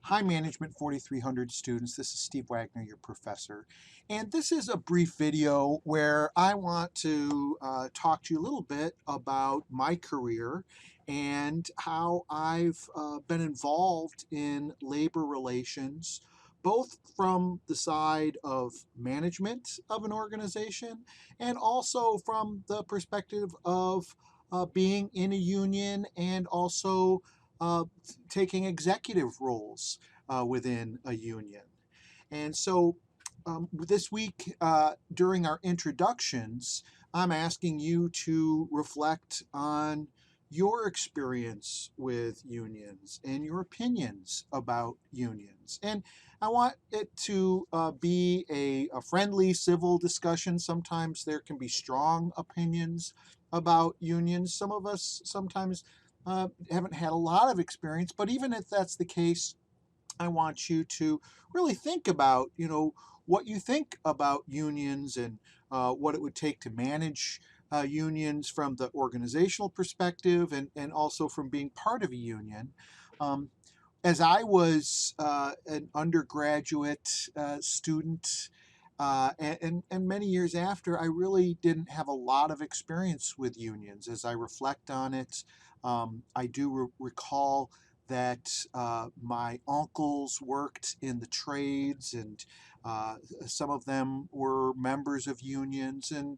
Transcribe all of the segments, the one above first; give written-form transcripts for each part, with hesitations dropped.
Hi, Management 4300 students. This is Steve Wagner, your professor. And this is a brief video where I want to talk to you a little bit about my career and how I've been involved in labor relations, both from the side of management of an organization and also from the perspective of being in a union and also uh, taking executive roles within a union. And so this week, during our introductions, I'm asking you to reflect on your experience with unions and your opinions about unions. And I want it to be a friendly, civil discussion. Sometimes there can be strong opinions about unions. Some of us sometimes haven't had a lot of experience, but even if that's the case, I want you to really think about, what you think about unions and what it would take to manage unions from the organizational perspective and also from being part of a union. Um, as I was an undergraduate student, and many years after, I really didn't have a lot of experience with unions. As I reflect on it, I do recall that my uncles worked in the trades, and some of them were members of unions, and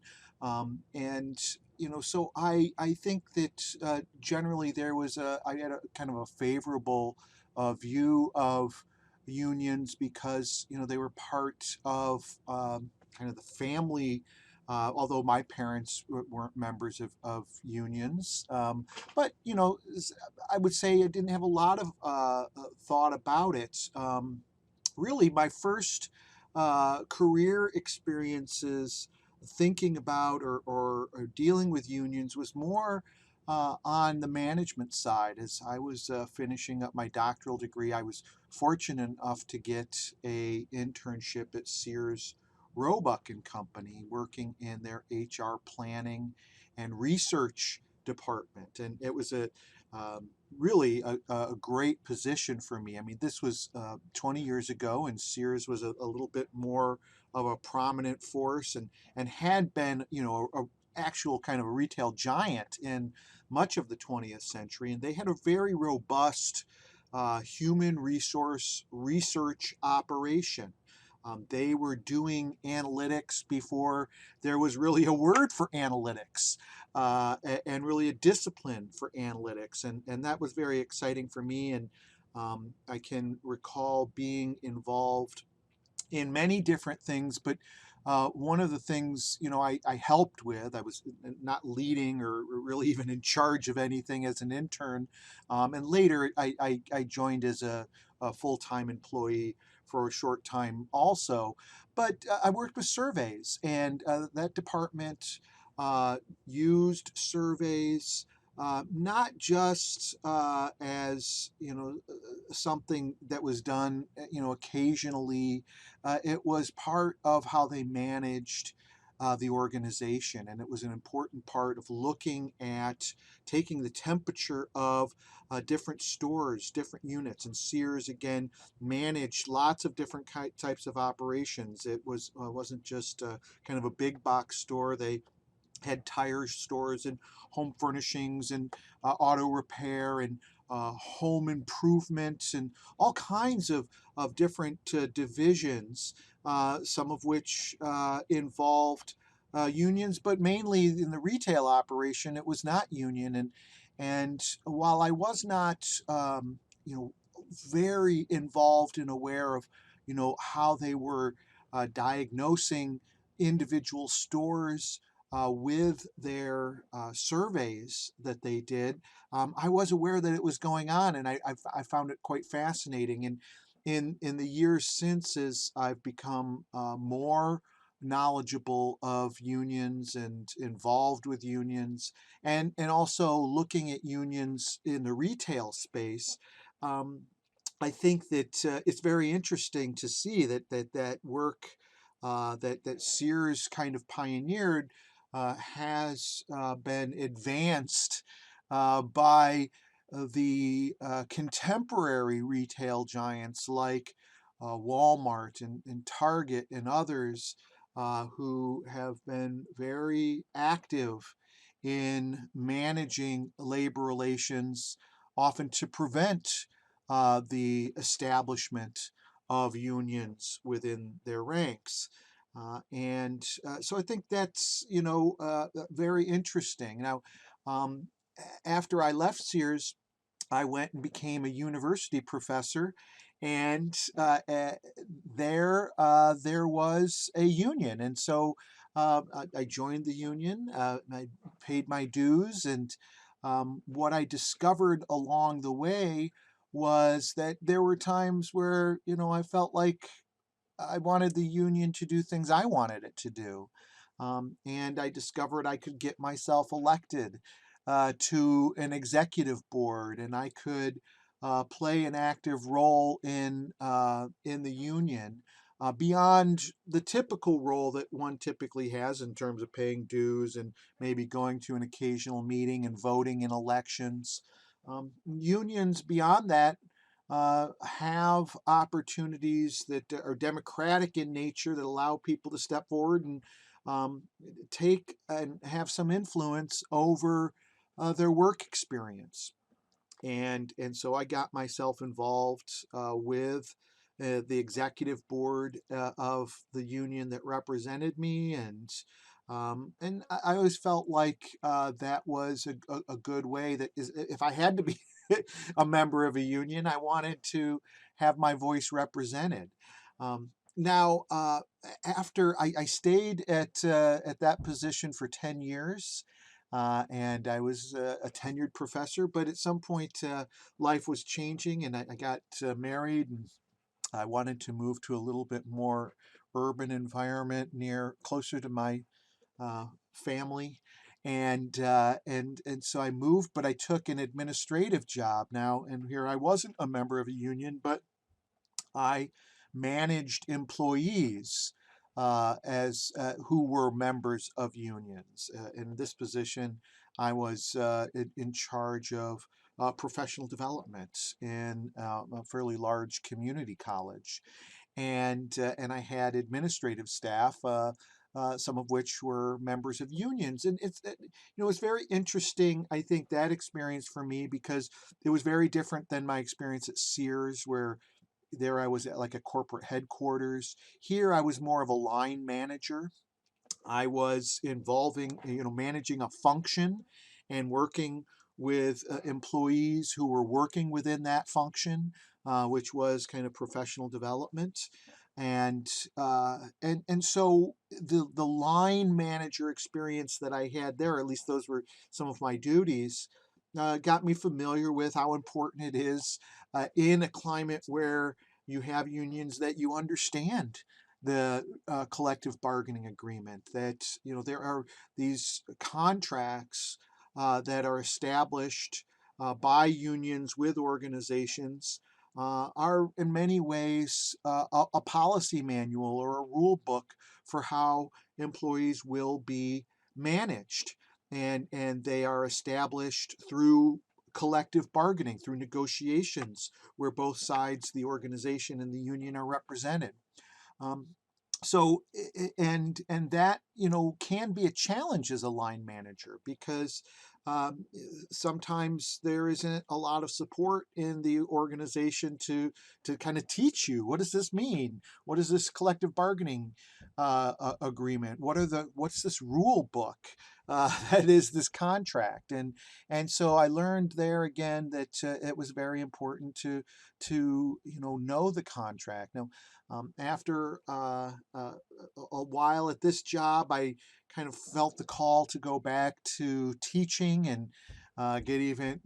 so I think that generally I had a kind of a favorable view of unions because they were part of kind of the family. Although my parents weren't members of unions, but I would say I didn't have a lot of thought about it. Really, my first career experiences thinking about or dealing with unions was more on the management side. As I was finishing up my doctoral degree, I was fortunate enough to get a internship at Sears Roebuck and Company, working in their HR planning and research department, and it was really a great position for me. I mean, this was 20 years ago, and Sears was a little bit more of a prominent force and had been, a actual kind of a retail giant in much of the 20th century. And they had a very robust human resource research operation. They were doing analytics before there was really a word for analytics, and really a discipline for analytics. And that was very exciting for me. And I can recall being involved in many different things, but one of the things I helped with, I was not leading or really even in charge of anything as an intern, and later I joined as a full-time employee for a short time also. But I worked with surveys, and that department used surveys. Not just as something that was done occasionally. It was part of how they managed the organization, and it was an important part of looking at taking the temperature of different stores, different units. And Sears again managed lots of different types of operations. It wasn't just kind of a big box store. They had tire stores and home furnishings and auto repair and home improvement and all kinds of different divisions, some of which involved unions, but mainly in the retail operation, it was not union. And while I was not, very involved and aware of, how they were diagnosing individual stores with their surveys that they did, I was aware that it was going on, and I found it quite fascinating. And in the years since, as I've become more knowledgeable of unions and involved with unions, and also looking at unions in the retail space. Um, I think that it's very interesting to see that work that Sears kind of pioneered has been advanced by the contemporary retail giants like Walmart and Target and others who have been very active in managing labor relations, often to prevent the establishment of unions within their ranks. So I think that's, very interesting. Now, um, after I left Sears, I went and became a university professor, and there was a union, and so I joined the union. I paid my dues, and what I discovered along the way was that there were times where I felt like I wanted the union to do things I wanted it to do. And I discovered I could get myself elected to an executive board, and I could play an active role in the union beyond the typical role that one typically has in terms of paying dues and maybe going to an occasional meeting and voting in elections. Unions beyond that have opportunities that are democratic in nature that allow people to step forward and um, take and have some influence over their work experience. And so I got myself involved with the executive board of the union that represented me, and I always felt like that was a good way. That is, if I had to be a member of a union, I wanted to have my voice represented. Now, after I stayed at that position for 10 years, and I was a tenured professor. But at some point, life was changing, and I got married, and I wanted to move to a little bit more urban environment, closer to my family. And so I moved, but I took an administrative job now, and here I wasn't a member of a union, but I managed employees as who were members of unions. In this position, I was in charge of professional development in a fairly large community college, and I had administrative staff. Some of which were members of unions, and it's very interesting. I think that experience for me, because it was very different than my experience at Sears, where there I was at like a corporate headquarters. Here I was more of a line manager. I was managing a function and working with employees who were working within that function, which was kind of professional development. And so the line manager experience that I had there, at least those were some of my duties, got me familiar with how important it is in a climate where you have unions, that you understand the collective bargaining agreement, that there are these contracts that are established by unions with organizations, are in many ways a policy manual or a rule book for how employees will be managed, and they are established through collective bargaining, through negotiations where both sides, the organization and the union, are represented. Um, and that can be a challenge as a line manager, because um, sometimes there isn't a lot of support in the organization to kind of teach you, what does this mean, what is this collective bargaining agreement, what's this rule book that is this contract. And so I learned there again that it was very important to know the contract. Now, after a while at this job, I kind of felt the call to go back to teaching and get even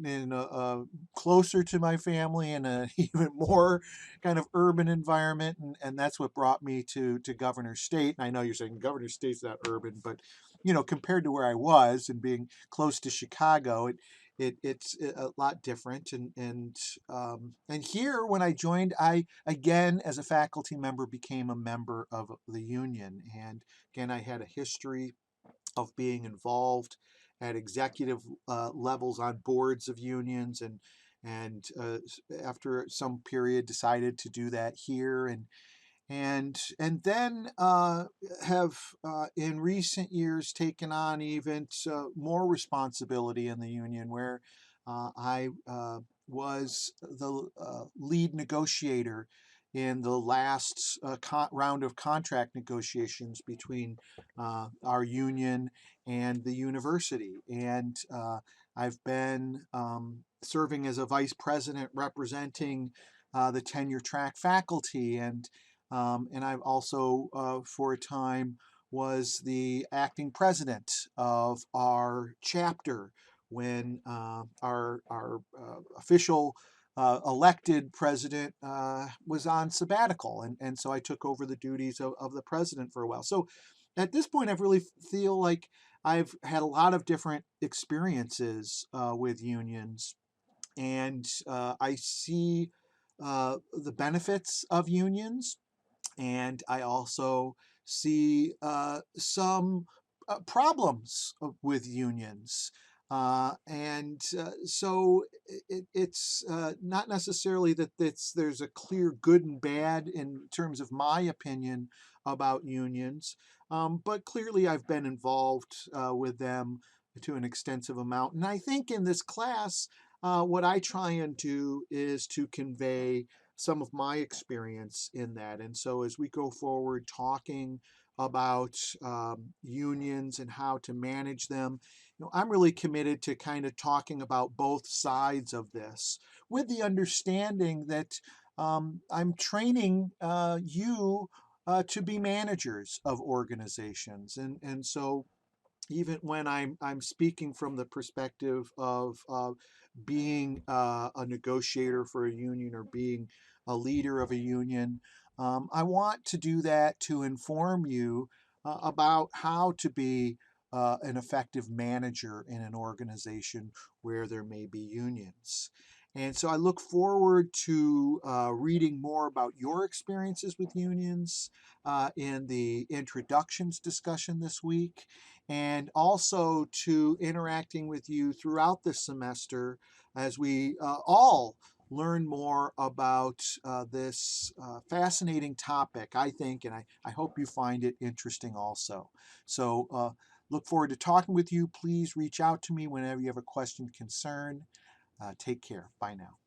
closer to my family in a even more kind of urban environment, and that's what brought me to Governor State. And I know you're saying Governor State's not urban, but compared to where I was and being close to Chicago, it's a lot different. And here, when I joined, I again, as a faculty member, became a member of the union. And again, I had a history of being involved at executive levels on boards of unions, and after some period decided to do that here, and then have in recent years taken on even more responsibility in the union, where I was the lead negotiator in the last round of contract negotiations between our union and the university. And I've been serving as a vice president representing the tenure track faculty, and I've also, for a time, was the acting president of our chapter when our official elected president was on sabbatical, and so I took over the duties of the president for a while. So at this point, I really feel like I've had a lot of different experiences with unions, and I see the benefits of unions, and I also see some problems with unions. And so it's not necessarily that there's a clear good and bad in terms of my opinion about unions, but clearly I've been involved with them to an extensive amount. And I think in this class, what I try and do is to convey some of my experience in that. And so as we go forward talking about unions and how to manage them, I'm really committed to kind of talking about both sides of this, with the understanding that I'm training you to be managers of organizations. And so even when I'm speaking from the perspective of being a negotiator for a union or being a leader of a union, I want to do that to inform you about how to be an effective manager in an organization where there may be unions. And so I look forward to reading more about your experiences with unions in the introductions discussion this week, and also to interacting with you throughout the semester as we all learn more about this fascinating topic, I think, and I hope you find it interesting also. So look forward to talking with you. Please reach out to me whenever you have a question, concern. Take care. Bye now.